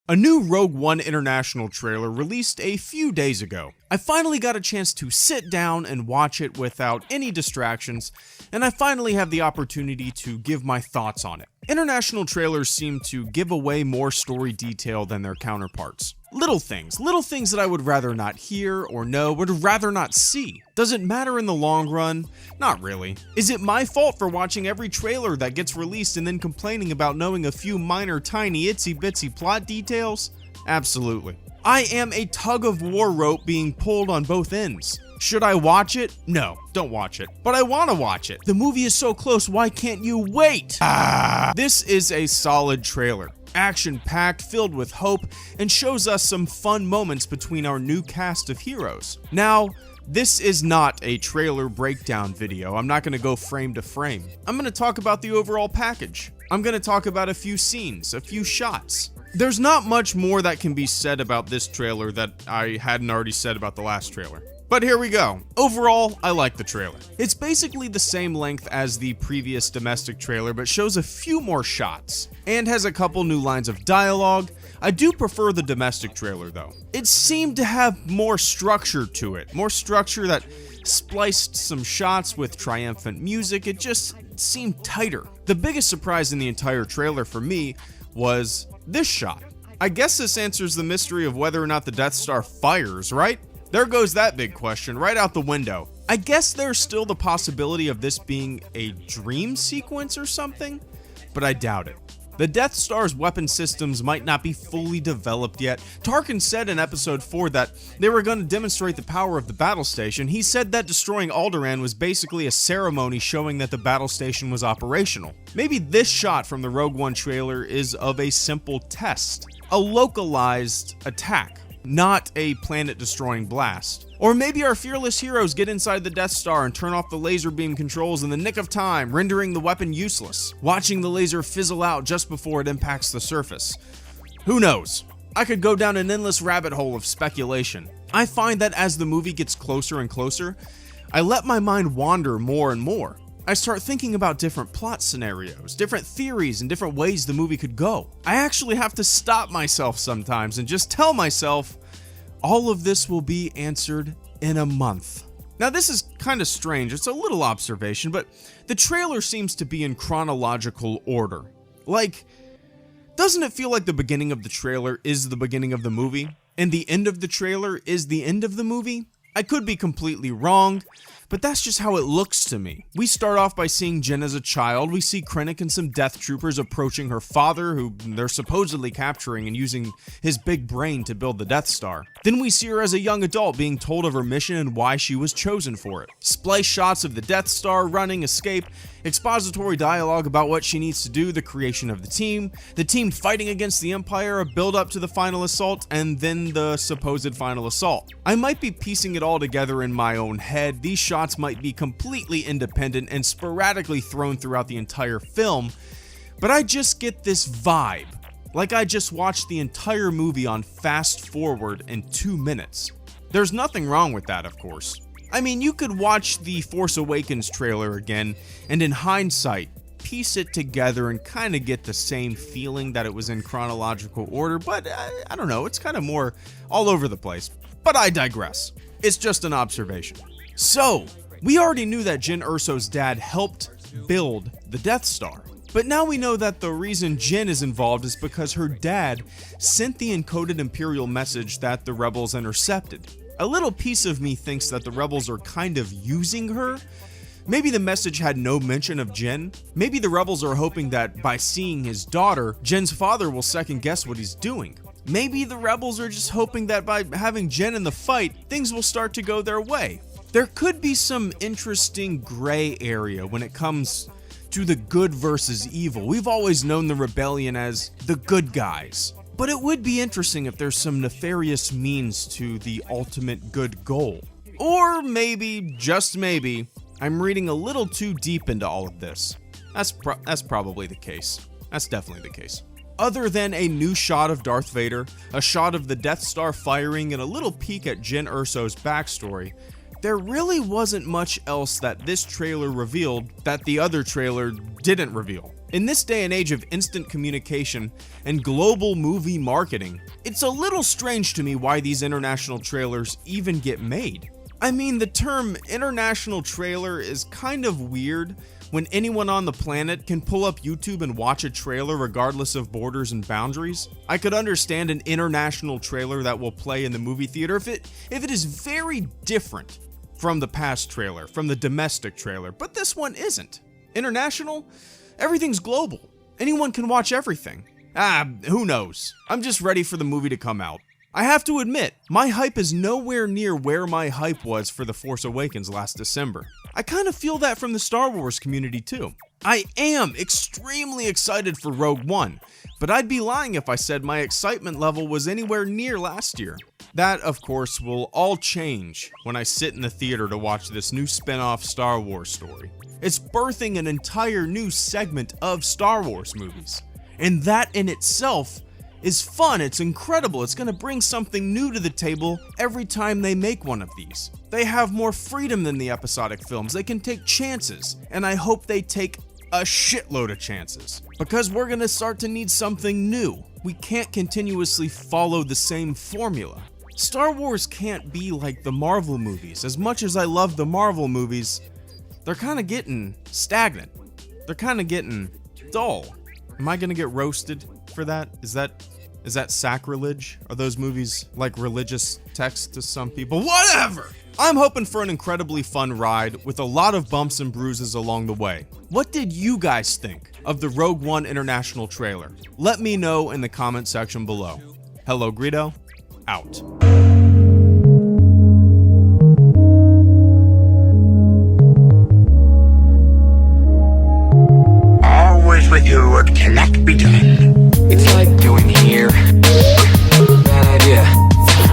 A new Rogue One International trailer released a few days ago. I finally got a chance to sit down and watch it without any distractions, and I finally have the opportunity to give my thoughts on it. International trailers seem to give away more story detail than their counterparts. Little things that I would rather not hear or know, would rather not see. Does it matter in the long run? Not really. Is it my fault for watching every trailer that gets released and then complaining about knowing a few minor, tiny, itsy-bitsy plot details? Absolutely. I am a tug-of-war rope being pulled on both ends. Should I watch it? No, don't watch it. But I want to watch it. The movie is so close, why can't you wait? This is a solid trailer. Action-packed, filled with hope, and shows us some fun moments between our new cast of heroes. Now, this is not a trailer breakdown video. I'm not going to go frame to frame. I'm going to talk about the overall package. I'm going to talk about a few scenes, a few shots. There's not much more that can be said about this trailer that I hadn't already said about the last trailer. But here we go. Overall, I like the trailer. It's basically the same length as the previous domestic trailer, but shows a few more shots, and has a couple new lines of dialogue. I do prefer the domestic trailer though. It seemed to have more structure to it, more structure that spliced some shots with triumphant music. It just seemed tighter. The biggest surprise in the entire trailer for me was this shot. I guess this answers the mystery of whether or not the Death Star fires, right? There goes that big question right out the window. I guess there's still the possibility of this being a dream sequence or something, but I doubt it. The Death Star's weapon systems might not be fully developed yet. Tarkin said in episode 4 that they were going to demonstrate the power of the battle station. He said that destroying Alderaan was basically a ceremony showing that the battle station was operational. Maybe this shot from the Rogue One trailer is of a simple test, a localized attack, not a planet-destroying blast. Or maybe our fearless heroes get inside the Death Star and turn off the laser beam controls in the nick of time, rendering the weapon useless, watching the laser fizzle out just before it impacts the surface. Who knows? I could go down an endless rabbit hole of speculation. I find that as the movie gets closer and closer, I let my mind wander more and more. I start thinking about different plot scenarios, different theories, and different ways the movie could go. I actually have to stop myself sometimes and just tell myself, all of this will be answered in a month. Now this is kind of strange, it's a little observation, but the trailer seems to be in chronological order. Like, doesn't it feel like the beginning of the trailer is the beginning of the movie, and the end of the trailer is the end of the movie? I could be completely wrong, but that's just how it looks to me. We start off by seeing Jyn as a child. We see Krennic and some Death Troopers approaching her father, who they're supposedly capturing and using his big brain to build the Death Star. Then we see her as a young adult being told of her mission and why she was chosen for it. Splice shots of the Death Star running, escape, expository dialogue about what she needs to do, the creation of the team fighting against the Empire, a build up to the final assault, and then the supposed final assault. I might be piecing it all together in my own head. These shots might be completely independent and sporadically thrown throughout the entire film, but I just get this vibe, like I just watched the entire movie on fast forward in 2 minutes. There's nothing wrong with that, of course. I mean, you could watch the Force Awakens trailer again, and in hindsight, piece it together and kind of get the same feeling that it was in chronological order, but I don't know, it's kind of more all over the place. But I digress. It's just an observation. So, we already knew that Jyn Erso's dad helped build the Death Star. But now we know that the reason Jyn is involved is because her dad sent the encoded Imperial message that the rebels intercepted. A little piece of me thinks that the rebels are kind of using her. Maybe the message had no mention of Jyn. Maybe the rebels are hoping that by seeing his daughter, Jyn's father will second guess what he's doing. Maybe the rebels are just hoping that by having Jyn in the fight, things will start to go their way. There could be some interesting gray area when it comes to the good versus evil. We've always known the rebellion as the good guys. But it would be interesting if there's some nefarious means to the ultimate good goal. Or maybe, just maybe, I'm reading a little too deep into all of this. That's probably the case. That's definitely the case. Other than a new shot of Darth Vader, a shot of the Death Star firing, and a little peek at Jyn Erso's backstory, there really wasn't much else that this trailer revealed that the other trailer didn't reveal. In this day and age of instant communication and global movie marketing, it's a little strange to me why these international trailers even get made. I mean, the term international trailer is kind of weird when anyone on the planet can pull up YouTube and watch a trailer regardless of borders and boundaries. I could understand an international trailer that will play in the movie theater if it is very different from the past trailer, from the domestic trailer, but this one isn't. International? Everything's global. Anyone can watch everything. Who knows? I'm just ready for the movie to come out. I have to admit, my hype is nowhere near where my hype was for The Force Awakens last December. I kind of feel that from the Star Wars community too. I am extremely excited for Rogue One, but I'd be lying if I said my excitement level was anywhere near last year. That, of course, will all change when I sit in the theater to watch this new spin-off Star Wars story. It's birthing an entire new segment of Star Wars movies, and that in itself is fun. It's incredible. It's going to bring something new to the table every time they make one of these. They have more freedom than the episodic films. They can take chances, and I hope they take a shitload of chances, because we're going to start to need something new. We can't continuously follow the same formula. Star Wars can't be like the Marvel movies. As much as I love the Marvel movies, they're kind of getting stagnant. They're kind of getting dull. Am I going to get roasted for that? Is that sacrilege? Are those movies like religious texts to some people? Whatever! I'm hoping for an incredibly fun ride with a lot of bumps and bruises along the way. What did you guys think of the Rogue One International trailer? Let me know in the comment section below. HelloGreedo, out. Always with you, it cannot be done.